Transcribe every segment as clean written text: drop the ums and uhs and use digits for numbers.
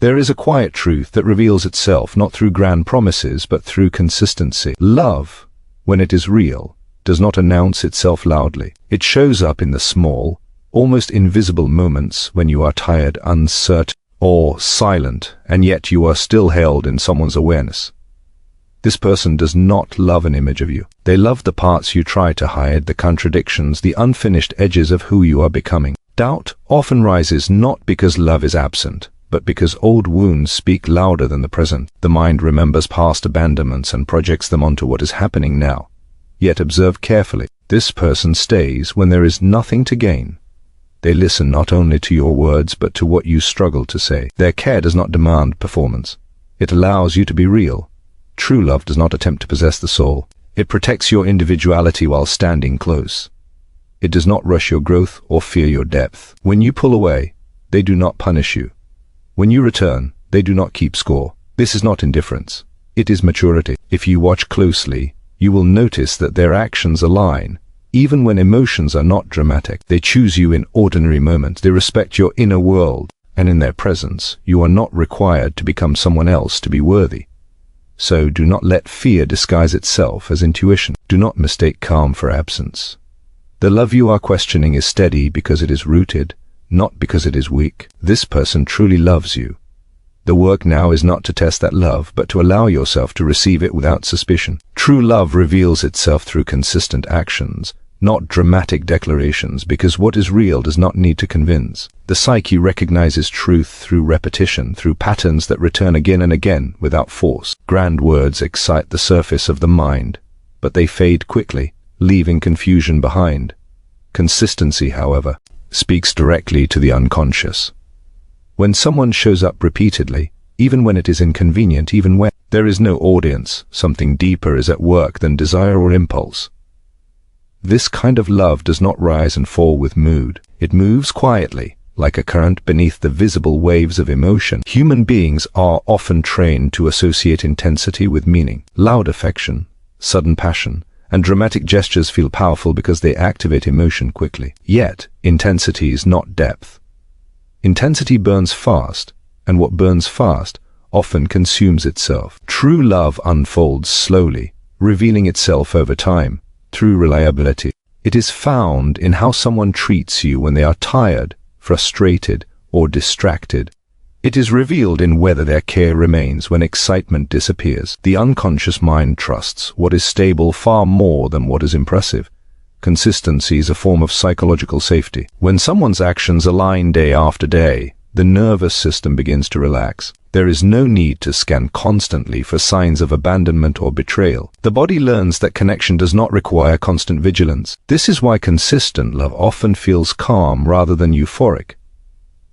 There is a quiet truth that reveals itself not through grand promises but through consistency. Love, when it is real, does not announce itself loudly. It shows up in the small, almost invisible moments when you are tired, uncertain, or silent, and yet you are still held in someone's awareness. This person does not love an image of you. They love the parts you try to hide, the contradictions, the unfinished edges of who you are becoming. Doubt often rises not because love is absent, but because old wounds speak louder than the present. The mind remembers past abandonments and projects them onto what is happening now. Yet observe carefully. This person stays when there is nothing to gain. They listen not only to your words but to what you struggle to say. Their care does not demand performance. It allows you to be real. True love does not attempt to possess the soul. It protects your individuality while standing close. It does not rush your growth or fear your depth. When you pull away, they do not punish you. When you return, they do not keep score. This is not indifference. It is maturity. If you watch closely, you will notice that their actions align. Even when emotions are not dramatic, they choose you in ordinary moments. They respect your inner world, and in their presence, you are not required to become someone else to be worthy. So do not let fear disguise itself as intuition. Do not mistake calm for absence. The love you are questioning is steady because it is rooted, not because it is weak. This person truly loves you. The work now is not to test that love, but to allow yourself to receive it without suspicion. True love reveals itself through consistent actions, not dramatic declarations, because what is real does not need to convince. The psyche recognizes truth through repetition, through patterns that return again and again without force. Grand words excite the surface of the mind, but they fade quickly, leaving confusion behind. Consistency, however, speaks directly to the unconscious. When someone shows up repeatedly, even when it is inconvenient, even when there is no audience, something deeper is at work than desire or impulse. This kind of love does not rise and fall with mood. It moves quietly, like a current beneath the visible waves of emotion. Human beings are often trained to associate intensity with meaning. Loud affection, sudden passion, and dramatic gestures feel powerful because they activate emotion quickly. Yet, intensity is not depth. Intensity burns fast, and what burns fast often consumes itself. True love unfolds slowly, revealing itself over time. Through reliability. It is found in how someone treats you when they are tired, frustrated, or distracted. It is revealed in whether their care remains when excitement disappears. The unconscious mind trusts what is stable far more than what is impressive. Consistency is a form of psychological safety. When someone's actions align day after day, the nervous system begins to relax. There is no need to scan constantly for signs of abandonment or betrayal. The body learns that connection does not require constant vigilance. This is why consistent love often feels calm rather than euphoric.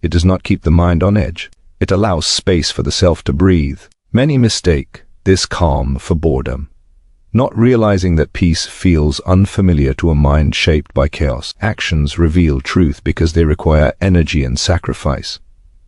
It does not keep the mind on edge. It allows space for the self to breathe. Many mistake this calm for boredom, not realizing that peace feels unfamiliar to a mind shaped by chaos. Actions reveal truth because they require energy and sacrifice.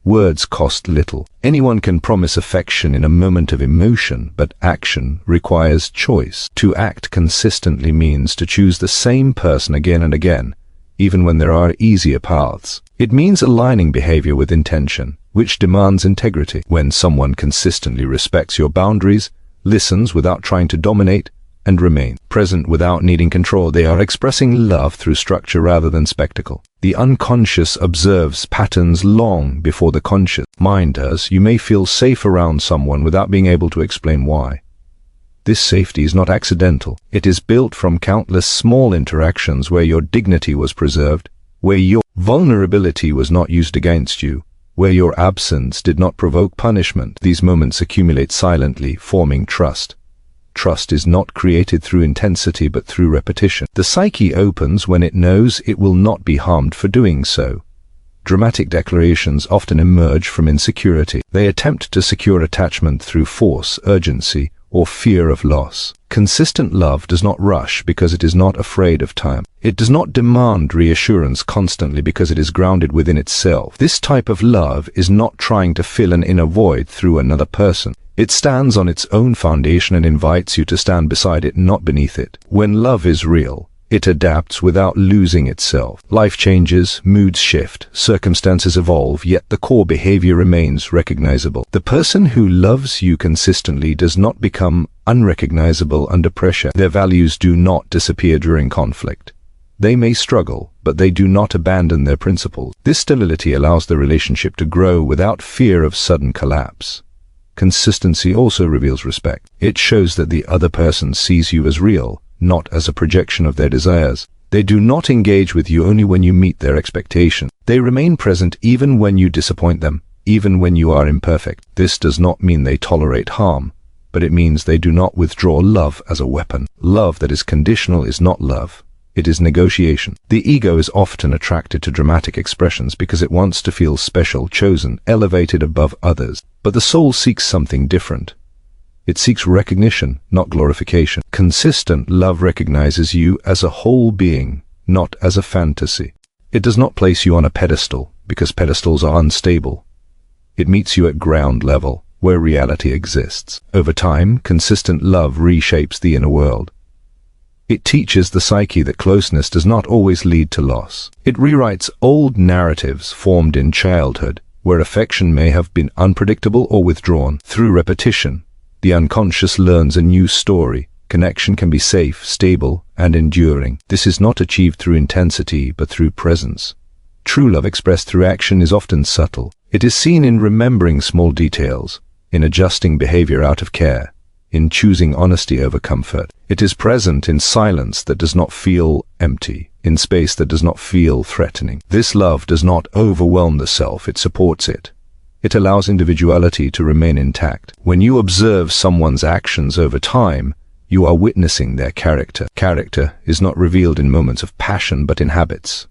Words cost little. Anyone can promise affection in a moment of emotion, but action requires choice. To act consistently means to choose the same person again and again, even when there are easier paths. It means aligning behavior with intention, which demands integrity. When someone consistently respects your boundaries, listens without trying to dominate, and remain present without needing control, they are expressing love through structure rather than spectacle. The unconscious observes patterns long before the conscious mind does. You may feel safe around someone without being able to explain why. This safety is not accidental. It is built from countless small interactions where your dignity was preserved, where your vulnerability was not used against you, where your absence did not provoke punishment. These moments accumulate silently, forming trust. Trust is not created through intensity but through repetition. The psyche opens when it knows it will not be harmed for doing so. Dramatic declarations often emerge from insecurity. They attempt to secure attachment through force, urgency, or fear of loss. Consistent love does not rush because it is not afraid of time. It does not demand reassurance constantly because it is grounded within itself. This type of love is not trying to fill an inner void through another person. It stands on its own foundation and invites you to stand beside it, not beneath it. When love is real, It adapts without losing itself. Life changes, moods shift, circumstances evolve, yet the core behavior remains recognizable. The person who loves you consistently does not become unrecognizable under pressure. Their values do not disappear during conflict. They may struggle, but they do not abandon their principles. This stability allows the relationship to grow without fear of sudden collapse. Consistency also reveals respect. It shows that the other person sees you as real, not as a projection of their desires. They do not engage with you only when you meet their expectations. They remain present even when you disappoint them, even when you are imperfect. This does not mean they tolerate harm, but it means they do not withdraw love as a weapon. Love that is conditional is not love. It is negotiation. The ego is often attracted to dramatic expressions because it wants to feel special, chosen, elevated above others. But the soul seeks something different. It seeks recognition, not glorification. Consistent love recognizes you as a whole being, not as a fantasy. It does not place you on a pedestal, because pedestals are unstable. It meets you at ground level, where reality exists. Over time, consistent love reshapes the inner world. It teaches the psyche that closeness does not always lead to loss. It rewrites old narratives formed in childhood, where affection may have been unpredictable or withdrawn. Through repetition, the unconscious learns a new story. Connection can be safe, stable, and enduring. This is not achieved through intensity, but through presence. True love expressed through action is often subtle. It is seen in remembering small details, in adjusting behavior out of care, in choosing honesty over comfort. It is present in silence that does not feel empty, in space that does not feel threatening. This love does not overwhelm the self, it supports it. It allows individuality to remain intact. When you observe someone's actions over time, you are witnessing their character. Character is not revealed in moments of passion, but in habits.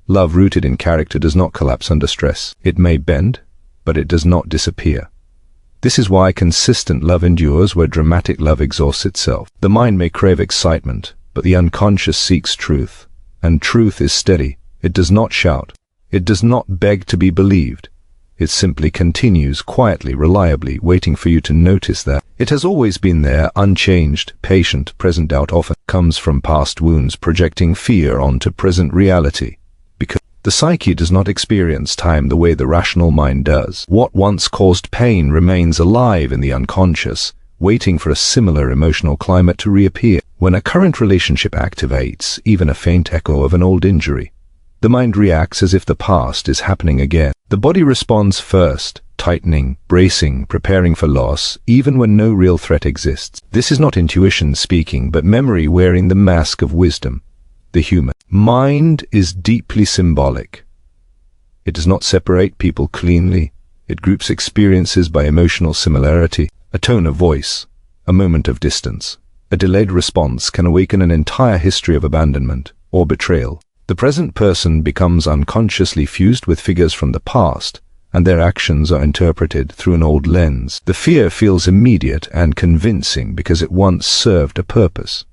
Love rooted in character does not collapse under stress. It may bend, but it does not disappear. This is why consistent love endures where dramatic love exhausts itself. The mind may crave excitement, but the unconscious seeks truth. And truth is steady. It does not shout. It does not beg to be believed. It simply continues quietly, reliably, waiting for you to notice that. It has always been there, unchanged, patient. Present doubt often comes from past wounds projecting fear onto present reality. Because the psyche does not experience time the way the rational mind does. What once caused pain remains alive in the unconscious, waiting for a similar emotional climate to reappear. When a current relationship activates even a faint echo of an old injury, the mind reacts as if the past is happening again. The body responds first, tightening, bracing, preparing for loss, even when no real threat exists. This is not intuition speaking, but memory wearing the mask of wisdom. The human mind is deeply symbolic. It does not separate people cleanly. It groups experiences by emotional similarity. A tone of voice, a moment of distance, a delayed response can awaken an entire history of abandonment or betrayal. The present person becomes unconsciously fused with figures from the past, and their actions are interpreted through an old lens. The fear feels immediate and convincing because it once served a purpose.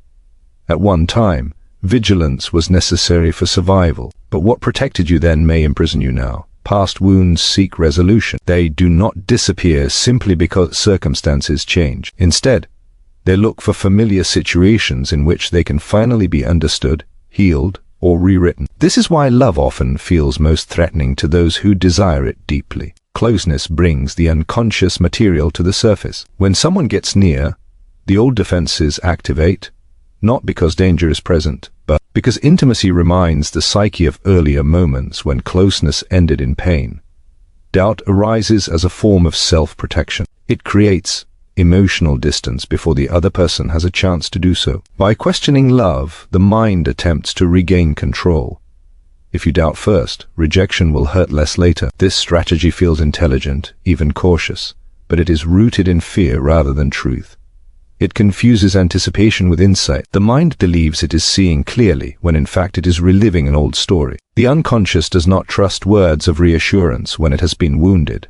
At one time, vigilance was necessary for survival, but what protected you then may imprison you now. Past wounds seek resolution. They do not disappear simply because circumstances change. Instead, they look for familiar situations in which they can finally be understood, healed, or rewritten. This is why love often feels most threatening to those who desire it deeply. Closeness brings the unconscious material to the surface. When someone gets near, the old defenses activate, not because danger is present, but because intimacy reminds the psyche of earlier moments when closeness ended in pain. Doubt arises as a form of self-protection. It creates emotional distance before the other person has a chance to do so. By questioning love, the mind attempts to regain control. If you doubt first, rejection will hurt less later. This strategy feels intelligent, even cautious, but it is rooted in fear rather than truth. It confuses anticipation with insight. The mind believes it is seeing clearly, when in fact it is reliving an old story. The unconscious does not trust words of reassurance when it has been wounded.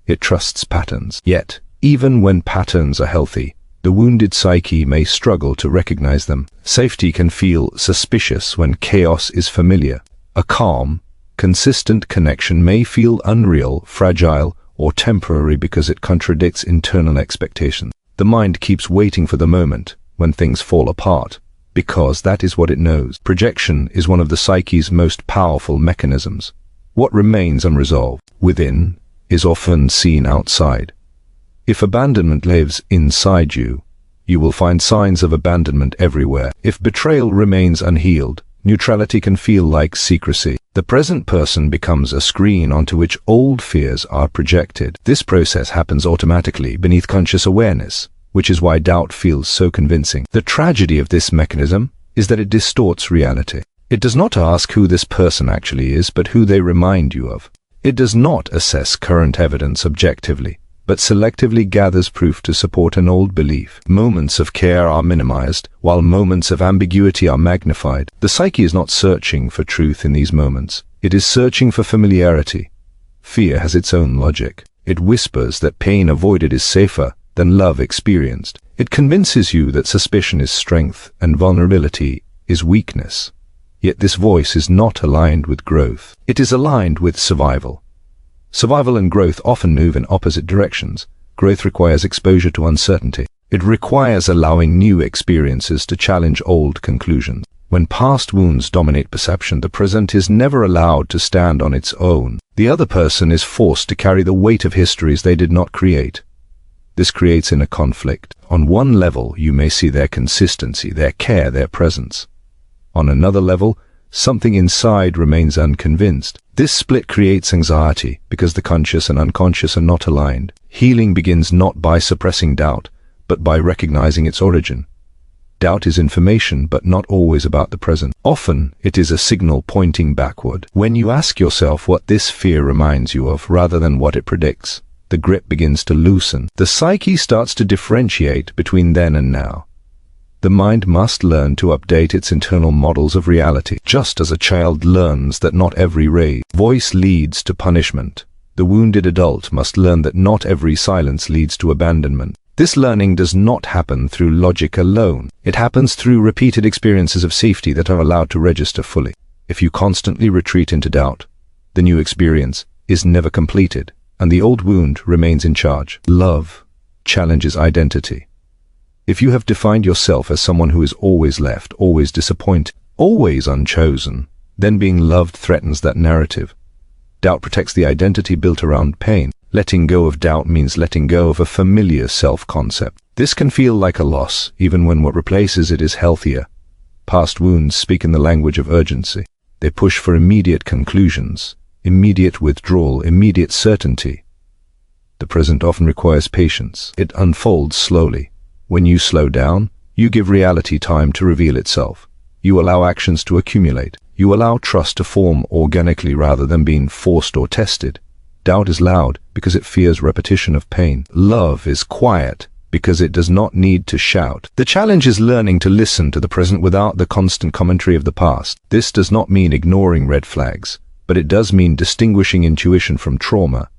It trusts patterns. Yet, even when patterns are healthy, the wounded psyche may struggle to recognize them. Safety can feel suspicious when chaos is familiar. A calm, consistent connection may feel unreal, fragile, or temporary because it contradicts internal expectations. The mind keeps waiting for the moment when things fall apart, because that is what it knows. Projection is one of the psyche's most powerful mechanisms. What remains unresolved within is often seen outside. If abandonment lives inside you, you will find signs of abandonment everywhere. If betrayal remains unhealed, neutrality can feel like secrecy. The present person becomes a screen onto which old fears are projected. This process happens automatically beneath conscious awareness, which is why doubt feels so convincing. The tragedy of this mechanism is that it distorts reality. It does not ask who this person actually is, but who they remind you of. It does not assess current evidence objectively, but selectively gathers proof to support an old belief. Moments of care are minimized, while moments of ambiguity are magnified. The psyche is not searching for truth in these moments. It is searching for familiarity. Fear has its own logic. It whispers that pain avoided is safer than love experienced. It convinces you that suspicion is strength and vulnerability is weakness. Yet this voice is not aligned with growth. It is aligned with survival. Survival and growth often move in opposite directions. Growth requires exposure to uncertainty. It requires allowing new experiences to challenge old conclusions. When past wounds dominate perception, the present is never allowed to stand on its own. The other person is forced to carry the weight of histories they did not create. This creates inner conflict. On one level, you may see their consistency, their care, their presence. On another level, something inside remains unconvinced. This split creates anxiety because the conscious and unconscious are not aligned. Healing begins not by suppressing doubt, but by recognizing its origin. Doubt is information, but not always about the present. Often, it is a signal pointing backward. When you ask yourself what this fear reminds you of rather than what it predicts, the grip begins to loosen. The psyche starts to differentiate between then and now. The mind must learn to update its internal models of reality, just as a child learns that not every voice leads to punishment. The wounded adult must learn that not every silence leads to abandonment. This learning does not happen through logic alone. It happens through repeated experiences of safety that are allowed to register fully. If you constantly retreat into doubt, the new experience is never completed, and the old wound remains in charge. Love challenges identity. If you have defined yourself as someone who is always left, always disappointed, always unchosen, then being loved threatens that narrative. Doubt protects the identity built around pain. Letting go of doubt means letting go of a familiar self-concept. This can feel like a loss, even when what replaces it is healthier. Past wounds speak in the language of urgency. They push for immediate conclusions, immediate withdrawal, immediate certainty. The present often requires patience. It unfolds slowly. When you slow down, you give reality time to reveal itself. You allow actions to accumulate. You allow trust to form organically rather than being forced or tested. Doubt is loud because it fears repetition of pain. Love is quiet because it does not need to shout. The challenge is learning to listen to the present without the constant commentary of the past. This does not mean ignoring red flags, but it does mean distinguishing intuition from trauma.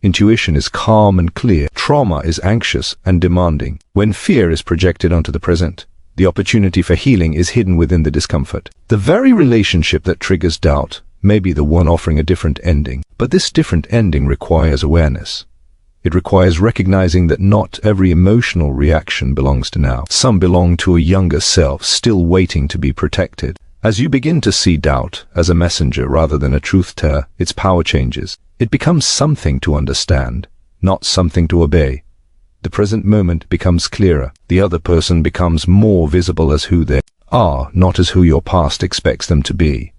Intuition is calm and clear. Trauma is anxious and demanding. When fear is projected onto the present, the opportunity for healing is hidden within the discomfort. The very relationship that triggers doubt may be the one offering a different ending, but this different ending requires awareness. It requires recognizing that not every emotional reaction belongs to now. Some belong to a younger self still waiting to be protected. As you begin to see doubt as a messenger rather than a truth-teller, its power changes. It becomes something to understand, not something to obey. The present moment becomes clearer. The other person becomes more visible as who they are, not as who your past expects them to be.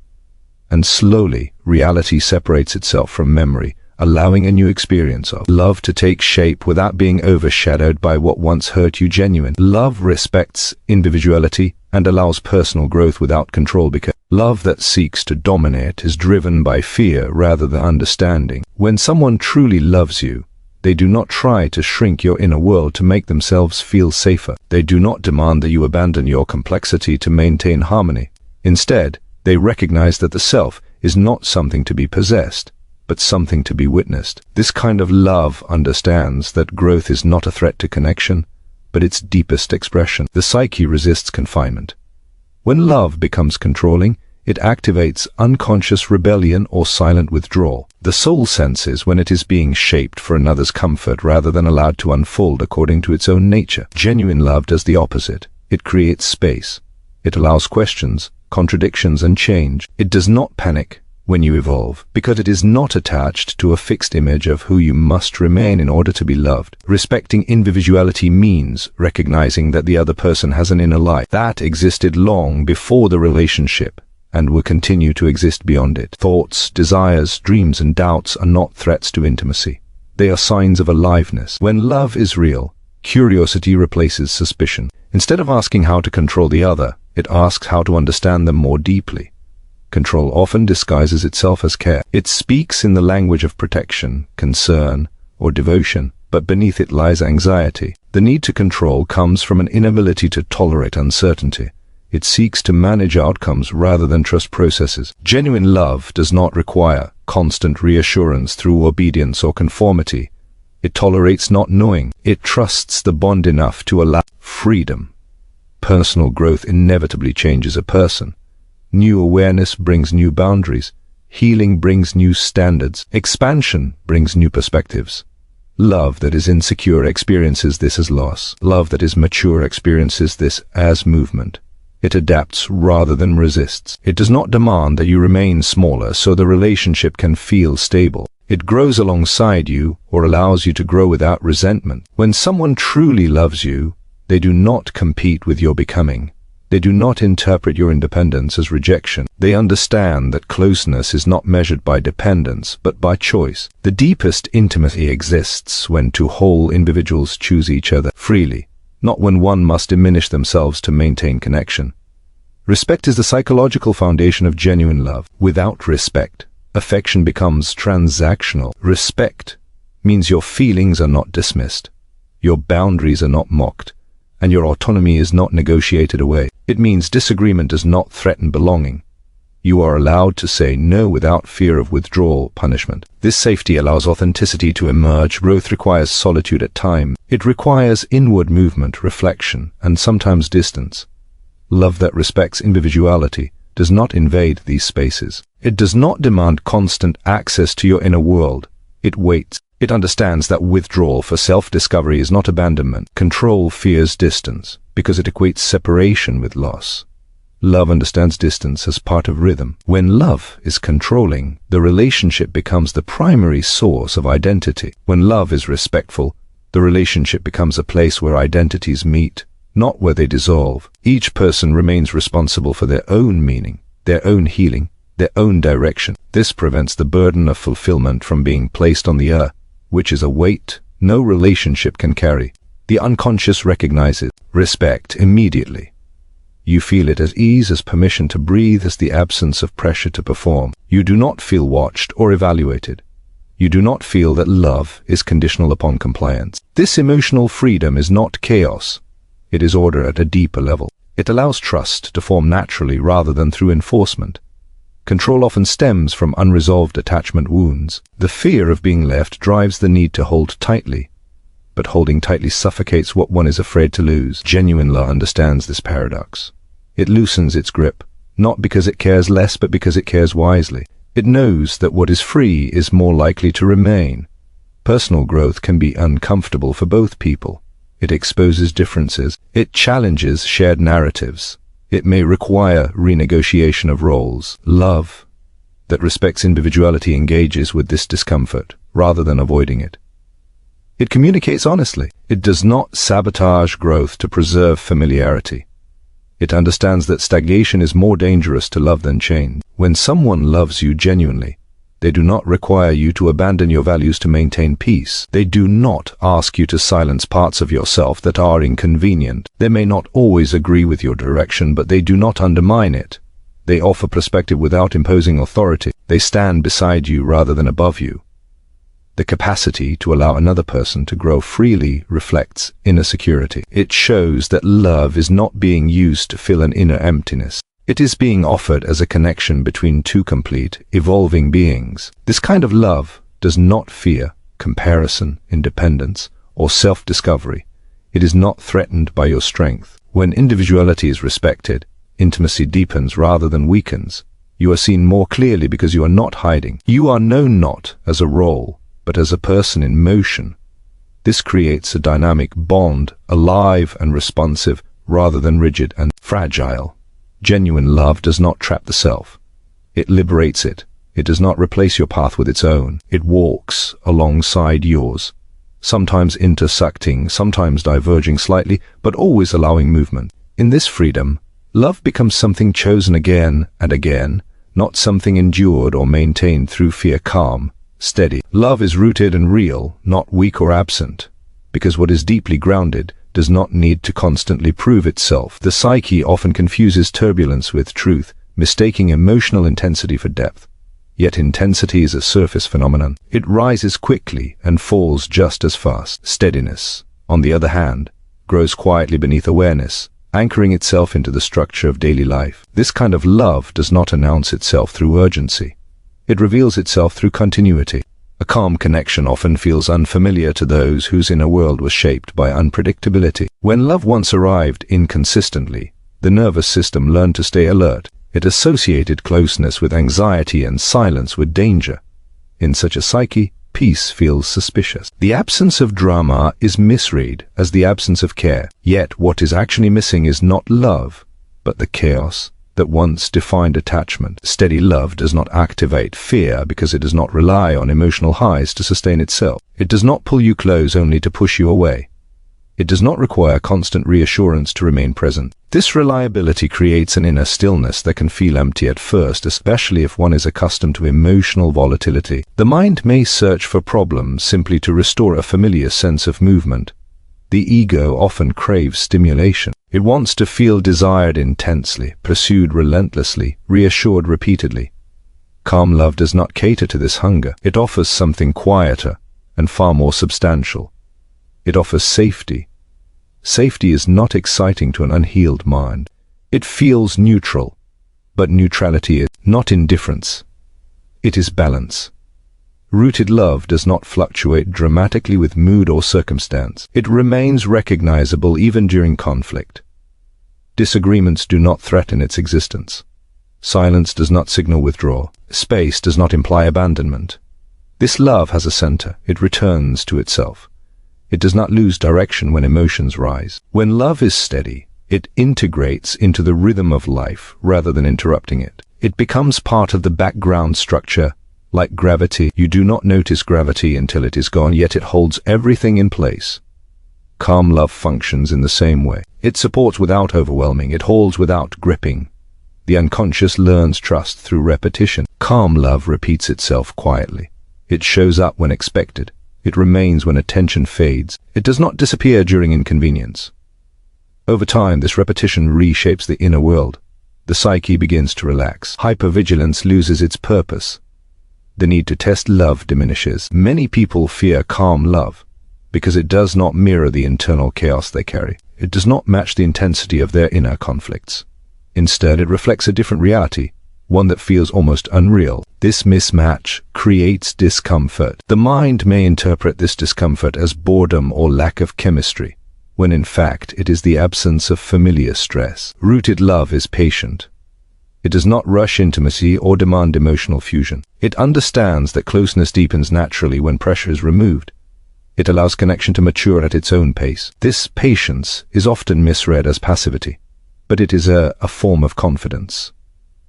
And slowly, reality separates itself from memory, allowing a new experience of love to take shape without being overshadowed by what once hurt you. Genuine love respects individuality and allows personal growth without control, because love that seeks to dominate is driven by fear rather than understanding. When someone truly loves you, they do not try to shrink your inner world to make themselves feel safer. They do not demand that you abandon your complexity to maintain harmony. Instead, they recognize that the self is not something to be possessed, but something to be witnessed. This kind of love understands that growth is not a threat to connection, but its deepest expression. The psyche resists confinement. When love becomes controlling, it activates unconscious rebellion or silent withdrawal. The soul senses when it is being shaped for another's comfort rather than allowed to unfold according to its own nature. Genuine love does the opposite. It creates space. It allows questions, contradictions, and change. It does not panic when you evolve, because it is not attached to a fixed image of who you must remain in order to be loved. Respecting individuality means recognizing that the other person has an inner life that existed long before the relationship and will continue to exist beyond it. Thoughts, desires, dreams, and doubts are not threats to intimacy. They are signs of aliveness. When love is real, curiosity replaces suspicion. Instead of asking how to control the other, it asks how to understand them more deeply. Control often disguises itself as care. It speaks in the language of protection, concern, or devotion, but beneath it lies anxiety. The need to control comes from an inability to tolerate uncertainty. It seeks to manage outcomes rather than trust processes. Genuine love does not require constant reassurance through obedience or conformity. It tolerates not knowing. It trusts the bond enough to allow freedom. Personal growth inevitably changes a person. New awareness brings new boundaries. Healing brings new standards. Expansion brings new perspectives. Love that is insecure experiences this as loss. Love that is mature experiences this as movement. It adapts rather than resists. It does not demand that you remain smaller so the relationship can feel stable. It grows alongside you or allows you to grow without resentment. When someone truly loves you, they do not compete with your becoming. They do not interpret your independence as rejection. They understand that closeness is not measured by dependence, but by choice. The deepest intimacy exists when two whole individuals choose each other freely, not when one must diminish themselves to maintain connection. Respect is the psychological foundation of genuine love. Without respect, affection becomes transactional. Respect means your feelings are not dismissed, your boundaries are not mocked, and your autonomy is not negotiated away. It means disagreement does not threaten belonging. You are allowed to say no without fear of withdrawal, punishment. This safety allows authenticity to emerge. Growth requires solitude at times. It requires inward movement, reflection, and sometimes distance. Love that respects individuality does not invade these spaces. It does not demand constant access to your inner world. It waits. It understands that withdrawal for self-discovery is not abandonment. Control fears distance because it equates separation with loss. Love understands distance as part of rhythm. When love is controlling, the relationship becomes the primary source of identity. When love is respectful, the relationship becomes a place where identities meet, not where they dissolve. Each person remains responsible for their own meaning, their own healing, their own direction. This prevents the burden of fulfillment from being placed on the other, which is a weight no relationship can carry. The unconscious recognizes respect immediately. You feel it as ease, as permission to breathe, as the absence of pressure to perform. You do not feel watched or evaluated. You do not feel that love is conditional upon compliance. This emotional freedom is not chaos. It is order at a deeper level. It allows trust to form naturally rather than through enforcement. Control often stems from unresolved attachment wounds. The fear of being left drives the need to hold tightly, but holding tightly suffocates what one is afraid to lose. Genuine love understands this paradox. It loosens its grip, not because it cares less, but because it cares wisely. It knows that what is free is more likely to remain. Personal growth can be uncomfortable for both people. It exposes differences. It challenges shared narratives. It may require renegotiation of roles. Love that respects individuality engages with this discomfort rather than avoiding it. It communicates honestly. It does not sabotage growth to preserve familiarity. It understands that stagnation is more dangerous to love than change. When someone loves you genuinely, they do not require you to abandon your values to maintain peace. They do not ask you to silence parts of yourself that are inconvenient. They may not always agree with your direction, but they do not undermine it. They offer perspective without imposing authority. They stand beside you rather than above you. The capacity to allow another person to grow freely reflects inner security. It shows that love is not being used to fill an inner emptiness. It is being offered as a connection between two complete, evolving beings. This kind of love does not fear comparison, independence, or self-discovery. It is not threatened by your strength. When individuality is respected, intimacy deepens rather than weakens. You are seen more clearly because you are not hiding. You are known not as a role, but as a person in motion. This creates a dynamic bond, alive and responsive, rather than rigid and fragile. Genuine love does not trap the self. It liberates it. It does not replace your path with its own. It walks alongside yours, sometimes intersecting, sometimes diverging slightly, but always allowing movement. In this freedom, love becomes something chosen again and again, not something endured or maintained through fear. Calm, steady. Love is rooted and real, not weak or absent, because what is deeply grounded does not need to constantly prove itself. The psyche often confuses turbulence with truth, mistaking emotional intensity for depth. Yet intensity is a surface phenomenon. It rises quickly and falls just as fast. Steadiness, on the other hand, grows quietly beneath awareness, anchoring itself into the structure of daily life. This kind of love does not announce itself through urgency. It reveals itself through continuity. A calm connection often feels unfamiliar to those whose inner world was shaped by unpredictability. When love once arrived inconsistently, the nervous system learned to stay alert. It associated closeness with anxiety and silence with danger. In such a psyche, peace feels suspicious. The absence of drama is misread as the absence of care. Yet what is actually missing is not love, but the chaos that once defined attachment. Steady love does not activate fear because it does not rely on emotional highs to sustain itself. It does not pull you close only to push you away. It does not require constant reassurance to remain present. This reliability creates an inner stillness that can feel empty at first, especially if one is accustomed to emotional volatility. The mind may search for problems simply to restore a familiar sense of movement. The ego often craves stimulation. It wants to feel desired intensely, pursued relentlessly, reassured repeatedly. Calm love does not cater to this hunger. It offers something quieter and far more substantial. It offers safety. Safety is not exciting to an unhealed mind. It feels neutral, but neutrality is not indifference. It is balance. Rooted love does not fluctuate dramatically with mood or circumstance. It remains recognizable even during conflict. Disagreements do not threaten its existence. Silence does not signal withdrawal. Space does not imply abandonment. This love has a center. It returns to itself. It does not lose direction when emotions rise. When love is steady, it integrates into the rhythm of life rather than interrupting it. It becomes part of the background structure. Like gravity, you do not notice gravity until it is gone, yet it holds everything in place. Calm love functions in the same way. It supports without overwhelming. It holds without gripping. The unconscious learns trust through repetition. Calm love repeats itself quietly. It shows up when expected. It remains when attention fades. It does not disappear during inconvenience. Over time, this repetition reshapes the inner world. The psyche begins to relax. Hypervigilance loses its purpose. The need to test love diminishes. Many people fear calm love because it does not mirror the internal chaos they carry. It does not match the intensity of their inner conflicts. Instead, it reflects a different reality, one that feels almost unreal. This mismatch creates discomfort. The mind may interpret this discomfort as boredom or lack of chemistry, when in fact it is the absence of familiar stress. Rooted love is patient. It does not rush intimacy or demand emotional fusion. It understands that closeness deepens naturally when pressure is removed. It allows connection to mature at its own pace. This patience is often misread as passivity, but it is a form of confidence.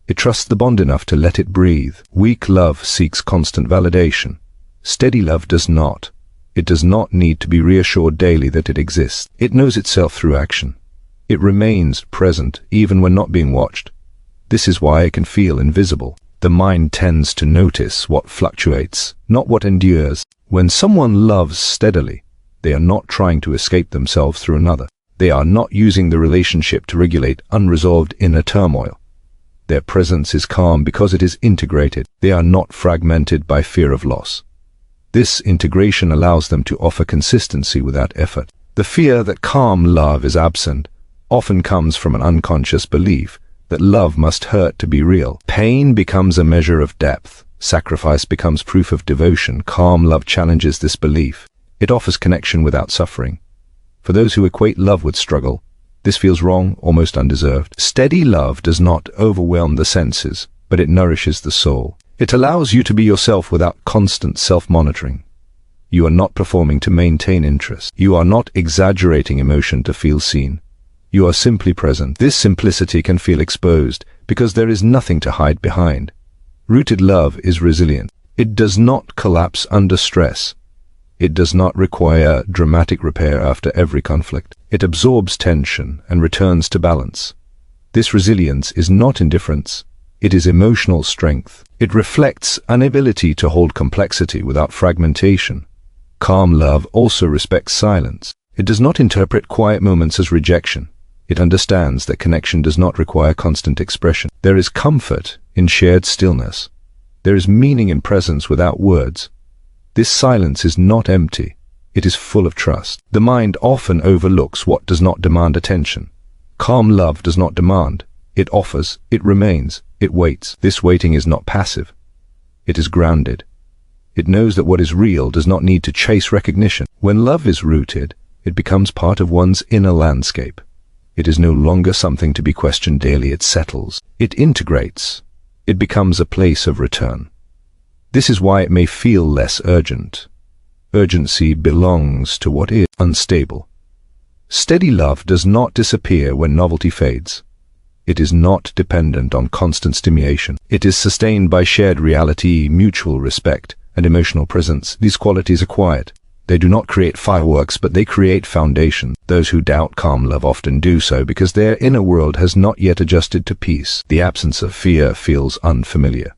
It trusts the bond enough to let it breathe. Weak love seeks constant validation. Steady love does not. It does not need to be reassured daily that it exists. It knows itself through action. It remains present even when not being watched. This is why it can feel invisible. The mind tends to notice what fluctuates, not what endures. When someone loves steadily, they are not trying to escape themselves through another. They are not using the relationship to regulate unresolved inner turmoil. Their presence is calm because it is integrated. They are not fragmented by fear of loss. This integration allows them to offer consistency without effort. The fear that calm love is absent often comes from an unconscious belief that love must hurt to be real. Pain becomes a measure of depth. Sacrifice becomes proof of devotion. Calm love challenges this belief. It offers connection without suffering. For those who equate love with struggle, this feels wrong, almost undeserved. Steady love does not overwhelm the senses, but it nourishes the soul. It allows you to be yourself without constant self-monitoring. You are not performing to maintain interest. You are not exaggerating emotion to feel seen. You are simply present. This simplicity can feel exposed because there is nothing to hide behind. Rooted love is resilient. It does not collapse under stress. It does not require dramatic repair after every conflict. It absorbs tension and returns to balance. This resilience is not indifference. It is emotional strength. It reflects an ability to hold complexity without fragmentation. Calm love also respects silence. It does not interpret quiet moments as rejection. It understands that connection does not require constant expression. There is comfort in shared stillness. There is meaning in presence without words. This silence is not empty. It is full of trust. The mind often overlooks what does not demand attention. Calm love does not demand. It offers, it remains, it waits. This waiting is not passive. It is grounded. It knows that what is real does not need to chase recognition. When love is rooted, it becomes part of one's inner landscape. It is no longer something to be questioned daily. It settles. It integrates. It becomes a place of return. This is why it may feel less urgent. Urgency belongs to what is unstable. Steady love does not disappear when novelty fades. It is not dependent on constant stimulation. It is sustained by shared reality, mutual respect, and emotional presence. These qualities are quiet. They do not create fireworks, but they create foundation. Those who doubt calm love often do so because their inner world has not yet adjusted to peace. The absence of fear feels unfamiliar.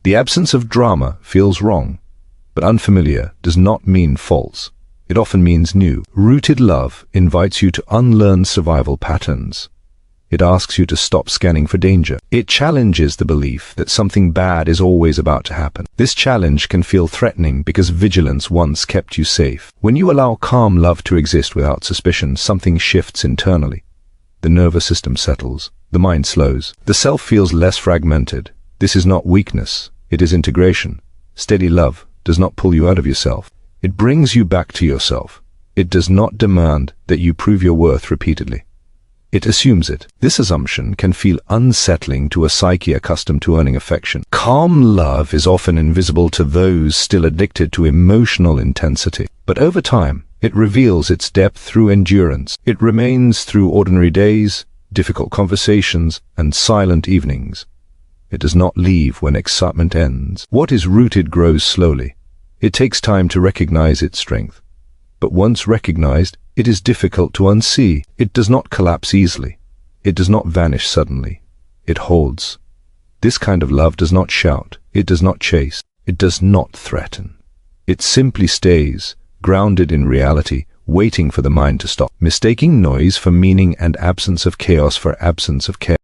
The absence of drama feels wrong, but unfamiliar does not mean false. It often means new. Rooted love invites you to unlearn survival patterns. It asks you to stop scanning for danger. It challenges the belief that something bad is always about to happen. This challenge can feel threatening because vigilance once kept you safe. When you allow calm love to exist without suspicion, something shifts internally. The nervous system settles. The mind slows. The self feels less fragmented. This is not weakness. It is integration. Steady love does not pull you out of yourself. It brings you back to yourself. It does not demand that you prove your worth repeatedly. It assumes it. This assumption can feel unsettling to a psyche accustomed to earning affection. Calm love is often invisible to those still addicted to emotional intensity. But over time, it reveals its depth through endurance. It remains through ordinary days, difficult conversations, and silent evenings. It does not leave when excitement ends. What is rooted grows slowly. It takes time to recognize its strength. But once recognized, it is difficult to unsee. It does not collapse easily. It does not vanish suddenly. It holds. This kind of love does not shout. It does not chase. It does not threaten. It simply stays, grounded in reality, waiting for the mind to stop, mistaking noise for meaning and absence of chaos for absence of care.